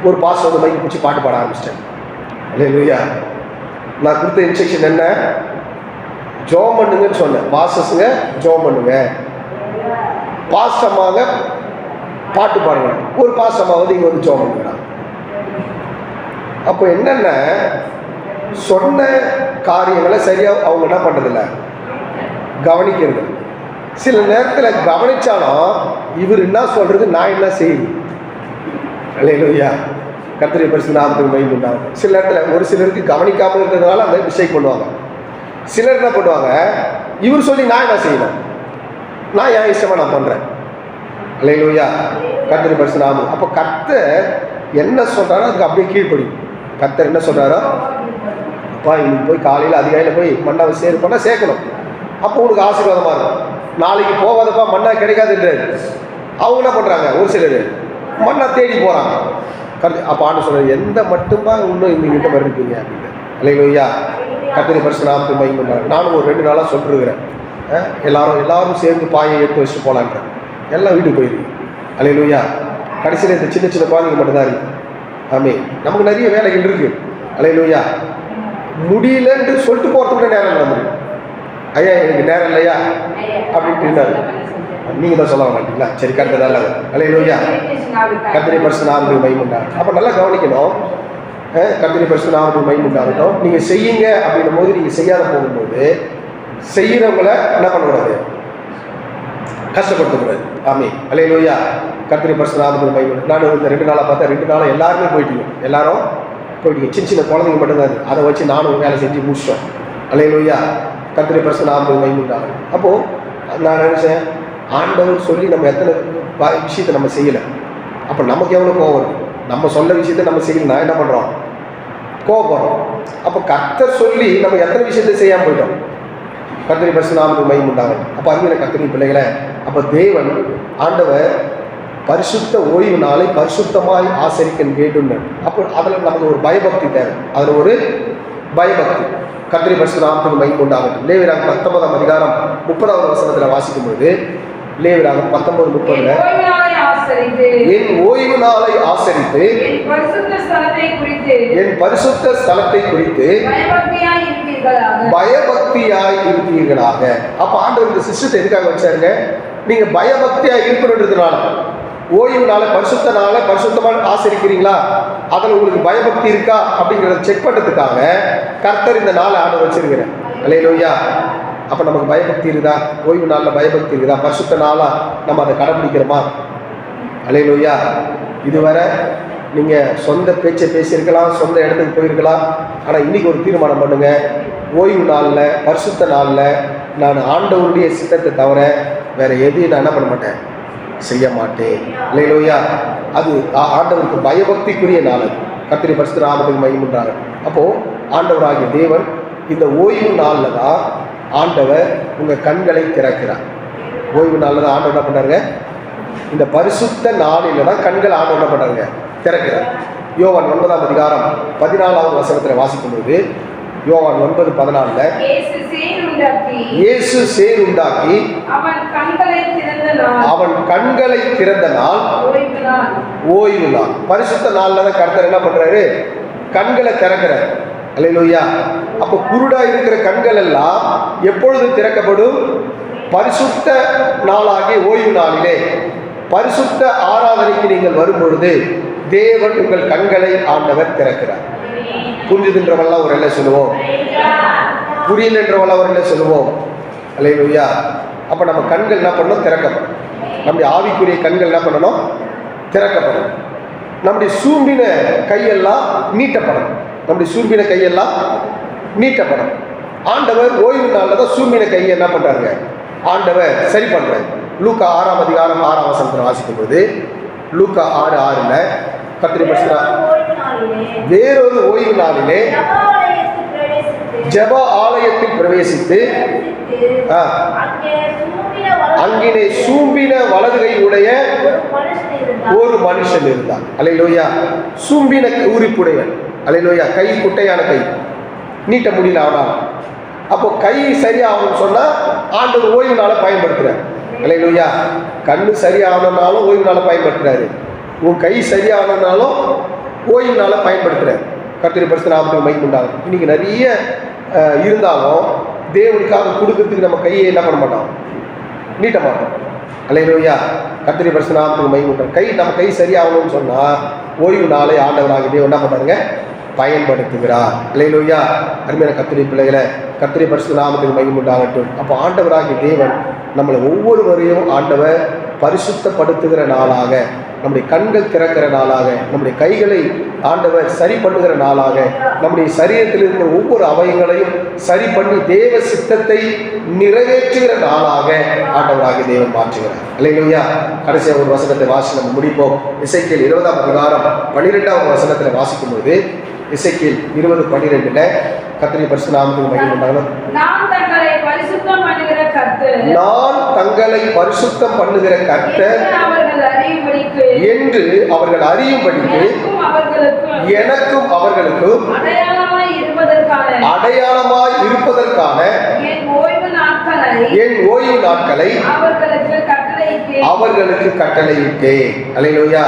ஒரு பாஸ்டர் வந்து மைக்கு பிடிச்சி பாட்டு பாட ஆரம்பிச்சிட்டேன். அல்லேலூயா. நான் கொடுத்த இன்ஸ்ட்ரக்ஷன் என்ன? ஜோம் பண்ணுங்கன்னு சொன்னேன். பாஸ்டர்ஸுங்க ஜோம் பண்ணுங்க, பாசமாக பாட்டு பாடுங்க. ஒரு பாசமாக வந்து இங்கே வந்து ஜோம் பண்ணுங்க. அப்போ என்னென்ன சொன்ன காரியங்களை சரியாக அவங்க என்ன பண்ணுறதில்ல, கவனிக்கிறது. சில நேரத்தில் கவனித்தாலும் இவர் என்ன சொல்கிறது, நான் என்ன செய்யுது. அல்லேலூயா. கர்த்தருடைய பரிசுத்த நாமத்துக்கு மகிமை உண்டாகட்டும். சில நேரத்தில் ஒரு சிலருக்கு கவனிக்காமல் இருக்கிறதுனால அந்த மிஸ்டேக் பண்ணுவாங்க. சிலர் என்ன பண்ணுவாங்க, இவர் சொல்லி நான் என்ன செய்யணும், நான் என் இஷ்டமாக நான் பண்ணுறேன். அல்லேலூயா. கர்த்தருடைய பரிசுத்த நாமம். அப்போ கர்த்தர் என்ன சொல்கிறாரோ அதுக்கு அப்படியே கீழ்ப்படியும். கர்த்தர் என்ன சொல்கிறாரோ, அப்பா இன்னைக்கு போய் காலையில் அதிகாலையில் போய் மண்ணாவை சேரு பண்ணால் சேர்க்கணும். அப்போ உனக்கு ஆசீர்வாதமாக இருக்கும். நாளைக்கு போகாதப்பா மண்ணா கிடைக்காதுன்றாரு. அவங்க என்ன பண்ணுறாங்க, ஒரு சிலர் மண்ணை தேடி போகிறாங்க. அப்போ ஆண்டு சொல்கிறார், எந்த மட்டுமா இன்னும் இந்த மாதிரி இருக்கீங்க அப்படின்னு. அல்லேலூயா. கர்த்தருடைய பரிசுத்த நாமத்துக்கு மகிமை உண்டாகட்டும். நானும் ஒரு 2 நாளாக சொல்லிருக்கிறேன், எல்லாரும் சேர்ந்து பாயை எடுத்து வச்சுட்டு போகலான்றேன். எல்லாம் வீட்டுக்கு போயிருக்கு. அல்லேலூயா. கடைசியில் இந்த சின்ன சின்ன குழந்தைங்க மட்டும்தான் இருக்குது. ஆமே, நமக்கு நிறைய வேலைகள் இருக்குது. அல்லேலூயா. முடியலன்னு சொல்லிட்டு போகிறதுக்கு நேரம் இல்லை. நம்ம ஐயா எனக்கு நேரம் இல்லையா அப்படின்ட்டு நீங்கள் தான் சொல்ல மாட்டீங்களா? சரி, கரெக்டாக தான் இல்லை. அல்லேலூயா. கர்த்தருடைய பரிசுத்த நாமத்துக்கு மகிமை உண்டாகட்டும். அப்போ நல்லா கவனிக்கணும். கர்த்தருடைய பரிசுத்த நாமத்துக்கு மகிமை உண்டாகட்டும். நீங்கள் செய்யுங்க அப்படின்னும் போது நீங்கள் செய்யாத போகும்போது செய்கிறவங்கள என்ன பண்ணக்கூடாது, கஷ்டப்படுத்தக்கூடாது. ஆமே. அல்லேலூயா. கர்த்தருடைய பரிசுத்த நாமத்துக்கு மகிமை. நான் இந்த 2 நாளாக பார்த்தா 2 நாளாக எல்லாருமே போயிட்டீங்க. எல்லாரும் போயிட்டீங்க. சின்ன சின்ன குழந்தைங்க மட்டும்தான் இருக்குது. அதை வச்சு நானும் வேலை செஞ்சு முடிச்சோம். அல்லேலூயா. கர்த்தருடைய பரிசுத்த நாமத்துக்கு மகிமை உண்டாகட்டும். அப்போது நான் நினச்சேன், ஆண்டவர் சொல்லி நம்ம எத்தனை விஷயத்தை நம்ம செய்யலை. அப்போ நமக்கு எவ்வளோ கோவம் வருது. நம்ம சொல்ல விஷயத்தை நம்ம செய்யலைன்னா என்ன பண்ணுறோம், கோவப்படுறோம். அப்போ கர்த்தர் சொல்லி நம்ம எத்தனை விஷயத்தை செய்யாமல் போயிட்டோம். கர்த்தருடைய பரிசுத்த நாமத்துக்கு மகிமை உண்டாகட்டும். அப்போ அருமையான கர்த்தருடைய பிள்ளைகளை, அப்போ தேவன் ஆண்டவர் பரிசுத்த ஓய்வு நாளை பரிசுத்தமாய் ஆசரிக்க வேண்டும்னு. அப்போ அதில் நமக்கு ஒரு பயபக்தி தேவை. அதில் ஒரு பயபக்தி. கர்த்தருடைய பரிசுத்த நாமத்துக்கு மகிமை உண்டாகட்டும். லேவியராகமம் 19ஆம் அதிகாரம் 30வது வசனத்தில் வாசிக்கும் பொழுது, லேவியராகமம் 19:30 என் ஓய்வு நாளை ஆசரித்து என் பரிசுத்த ஸ்தலத்தை குறித்து பயபக்தியாய் இருப்பீர்களாக. அப்ப ஆண்டவர் இந்த சிஸ்டத்தை எதுக்காக வச்சாருங்க, நீங்க பயபக்தியாய் இருக்கணுன்றதுனால. ஓய்வு நாளை பரிசுத்த நாளை பரிசுத்தமாக ஆசரிக்கிறீங்களா, அதில் உங்களுக்கு பயபக்தி இருக்கா அப்படிங்கிறத செக் பண்ணுறதுக்காக கர்த்தர் இந்த நாளை ஆண்டு வச்சிருக்கிறேன். அல்லேலூயா. அப்போ நமக்கு பயபக்தி இருக்குதா, ஓய்வு நாளில் பயபக்தி இருக்குதா, பரிசுத்த நாளாக நம்ம அதை கடைப்பிடிக்கிறோமா? அல்லேலூயா. இதுவரை நீங்கள் சொந்த பேச்சை பேசியிருக்கலாம், சொந்த இடத்துக்கு போயிருக்கலாம். ஆனால் இன்றைக்கி ஒரு தீர்மானம் பண்ணுங்கள், ஓய்வு நாளில் பரிசுத்த நாளில் நான் ஆண்டவருடைய சித்தத்தை தவிர வேறு எதையும் நான் என்ன பண்ண மாட்டேன், செய்ய மாட்டேன். அல்லேலூயா. அது ஆண்டவருக்கு பயபக்திக்குரிய நாள். அது கர்த்தருடைய பரிசுத்த நாமத்துக்கு மகிமை உண்டாகட்டும். அப்போது ஆண்டவராகிய தேவன் இந்த ஓய்வு நாளில் தான் ஆண்டவர் உங்கள் கண்களை திறக்கிறார். ஓய்வு நாளில் தான் ஆண்டவர் என்ன பண்ணுறாருங்க, இந்த பரிசுத்த நாளில் தான் கண்கள் ஆண்டவர் என்ன பண்ணுறாங்க, திறக்கிறார். யோவான் 9ஆம் அதிகாரம் 14வது வசனத்தில் வாசிக்கும்போது, யோவான் 9:14 இயேசு சேர் உண்டாக்கி அவன் கண்களை திறந்த நாள் ஓய்வு நாள். பரிசுத்த நாள்ல தான் கர்த்தர் என்ன பண்றாரு, கண்களை திறக்கிறார். அல்லேலூயா. அப்போ குருடா இருக்கிற கண்கள் எல்லாம் எப்பொழுது திறக்கப்படும், பரிசுத்த நாளாகிய ஓய்வு நாளிலே. பரிசுத்த ஆராதனைக்கு நீங்கள் வரும்பொழுது தேவன் உங்கள் கண்களை ஆண்டவர் திறக்கிறார். புரிஞ்சுதுன்றவெல்லாம் ஒரு எல்லை சொல்லுவோம், புரியலன்றவெல்லாம் ஒரு எல்லை சொல்லுவோம். அல்லேலூயா. அப்போ நம்ம கண்கள் என்ன பண்ணணும், திறக்கப்படும். நம்முடைய ஆவிக்குரிய கண்கள் என்ன பண்ணணும், திறக்கப்படும். நம்முடைய சூம்பின கையெல்லாம் நீட்டப்படும். நம்முடைய சூம்பின கையெல்லாம் நீட்டப்படும். ஆண்டவர் ஓய்வு நாளில் தான் சூம்பின கையை என்ன பண்ணுறாருங்க, ஆண்டவர் சரி பண்ணுறாரு. லூக்கா 6ஆம் அதிகாரம் 6ஆம் வசனத்தில் வாசிக்கும்போது, லூக்கா 6:6 கர்த்தருடைய பரிசுத்த வேறொரு ஓய்வு நாளிலே ஜெப ஆலயத்தில் பிரவேசித்து அங்கிலே சூம்பின வலதுகை உடைய ஒரு மனுஷன் இருந்தான். அல்லேலூயா. சூம்பின உரிப்புடையவன். அல்லேலூயா. கை குட்டையான கை, நீட்ட முடியல அவனால். அப்போ கை சரியாகணும்னு சொன்னால் ஆண்டவர் ஓய்வு நாளை பயன்படுத்துகிறார். அல்லேலூயா. கண்ணு சரியாகணும்னாலும் ஓய்வு நாளை பயன்படுத்துகிறாரு. உன் கை சரியாகணும்னாலும் ஓய்வு நாளை பயன்படுத்துகிறார். கர்த்தருடைய பரிசுத்த நாமத்துக்கு மகிமை உண்டாகும். இன்னைக்கு நிறைய இருந்தாலும் தேவனுக்காக கொடுக்கறதுக்கு நம்ம கையை என்ன பண்ண மாட்டோம், நீட்ட மாட்டோம். அல்லேலூயா. கர்த்தருடைய பரிசுத்த நாமத்துக்கு மகிமை உண்டாகும். நம்ம கை சரியாகணும்னு சொன்னால் ஓய்வு நாளை ஆண்டவராக தேவன் என்ன பண்ணுறாருங்க, பயன்படுத்துகிறார். அல்லேலூயா. அருமையான கர்த்தருடைய பிள்ளைகளை, கர்த்தருடைய பரிசுத்த நாமத்துக்கு மகிமை உண்டாகட்டும். அப்போ ஆண்டவராகிய தேவன் நம்மளை ஒவ்வொருவரையும் ஆண்டவர் பரிசுத்தப்படுத்துகிற நாளாக, நம்முடைய கண்கள் திறக்கிற நாளாக, நம்முடைய கைகளை ஆண்டவர் சரி பண்ணுகிற நாளாக, நம்முடைய சரீரத்தில் இருக்கிற ஒவ்வொரு அவயங்களையும் சரி பண்ணி தேவ சித்தத்தை நிறைவேற்றுகிற நாளாக ஆண்டவராகிய தேவன் மாற்றுகிறார். அல்லேலூயா. கடைசியாக ஒரு வசனத்தை வாசி நம்ம முடிப்போம். எசேக்கியேல் 20ஆம் அதிகாரம் 12ஆவது வசனத்தில் வாசிக்கும்போது, எசேக்கியேல் 20:12 கர்த்தருடைய பரிசுத்த நாமத்துக்கு மகிமை உண்டாகட்டும். நான் தங்களை பரிசுத்தம் பண்ணுகிற கர்த்தர் என்று அவர்கள் அறியும்படிக்கு எனக்கும் அவர்களுக்கும் அடையாளமாய் இருப்பதற்கான என் ஓய்வு நாட்களை அவர்களுக்கு கட்டளையிட்டேன். அல்லேலூயா.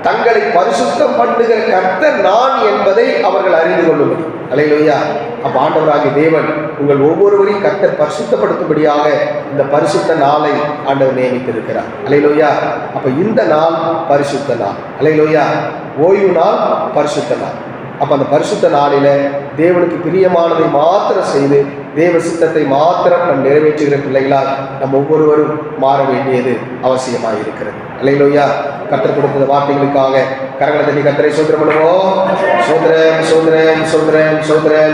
தங்களை பரிசுத்தம் பண்ணுகிற கர்த்தர் நான் என்பதை அவர்கள் அறிந்து கொள்ளும்படி. அல்லேலூயா. அப்ப ஆண்டவராகிய தேவன் உங்கள் ஒவ்வொருவரையும் கர்த்தர் பரிசுத்தப்படுத்தும்படியாக இந்த பரிசுத்த நாளை ஆண்டவர் நியமித்திருக்கிறார். அல்லேலூயா. அப்ப இந்த நாள் பரிசுத்த நாள். அல்லேலூயா. ஓய்வு நாள் பரிசுத்த நாள். அப்ப அந்த பரிசுத்த நாளில தேவனுக்கு பிரியமானதை மாத்திரம் செய்து தேவ சித்தத்தை மாத்திரம் நம் நிறைவேற்றுகிற பிள்ளைகளால் நம் ஒவ்வொருவரும் மாற வேண்டியது அவசியமாக இருக்கிறது. அல்லேலூயா. கர்த்தர் கொடுத்த வார்த்தைகளுக்காக கரங்களை தட்டி கர்த்தரை சோதரம் பண்ணுவோம். சோதரன் சோதரன் சோதரன் சோதரன்.